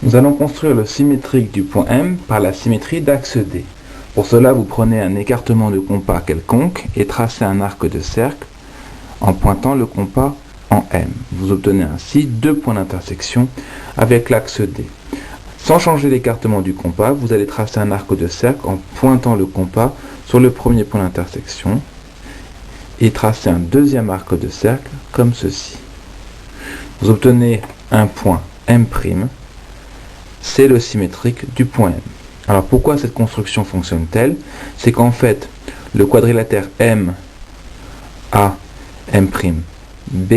Nous allons construire le symétrique du point M par la symétrie d'axe D. Pour cela, vous prenez un écartement de compas quelconque et tracez un arc de cercle en pointant le compas en M. Vous obtenez ainsi deux points d'intersection avec l'axe D. Sans changer l'écartement du compas, vous allez tracer un arc de cercle en pointant le compas sur le premier point d'intersection et tracer un deuxième arc de cercle comme ceci. Vous obtenez un point M', c'est le symétrique du point M. Alors pourquoi cette construction fonctionne-t-elle? C'est qu'en fait, le quadrilatère M, A, M', B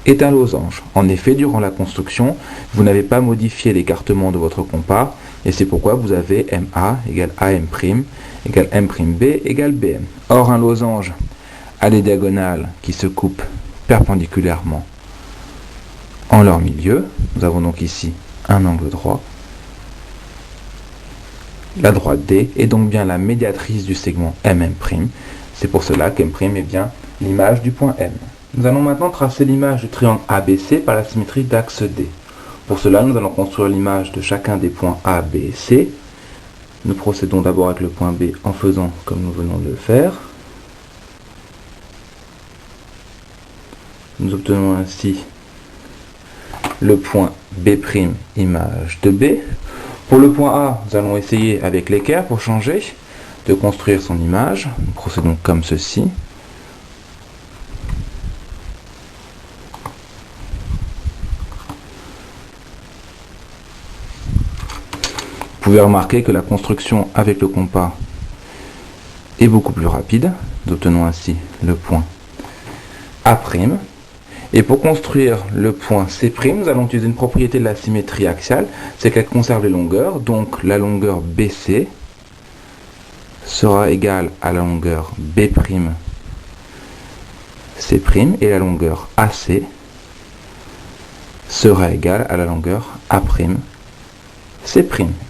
est un losange. En effet, durant la construction, vous n'avez pas modifié l'écartement de votre compas, et c'est pourquoi vous avez MA égale AM' égale M', égale BM. Or, un losange a des diagonales qui se coupent perpendiculairement en leur milieu. Nous avons donc ici un angle droit. La droite D est donc bien la médiatrice du segment MM'. C'est pour cela qu'M' est bien l'image du point M. Nous allons maintenant tracer l'image du triangle ABC par la symétrie d'axe D. Pour cela, nous allons construire l'image de chacun des points A, B et C. Nous procédons d'abord avec le point B en faisant comme nous venons de le faire. Nous obtenons ainsi le point B', image de B. Pour le point A, nous allons essayer avec l'équerre pour changer de construire son image. Nous procédons comme ceci. Vous pouvez remarquer que la construction avec le compas est beaucoup plus rapide. Nous obtenons ainsi le point A'. Et pour construire le point C', nous allons utiliser une propriété de la symétrie axiale, c'est qu'elle conserve les longueurs. Donc la longueur BC sera égale à la longueur B', C', et la longueur AC sera égale à la longueur A', C'.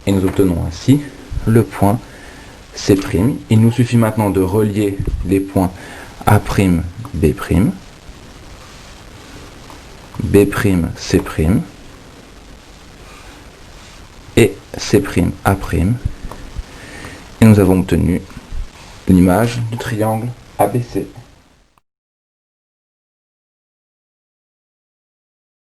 Et nous obtenons ainsi le point C'. Il nous suffit maintenant de relier les points A', B', B', C', et C', A', et nous avons obtenu l'image du triangle ABC.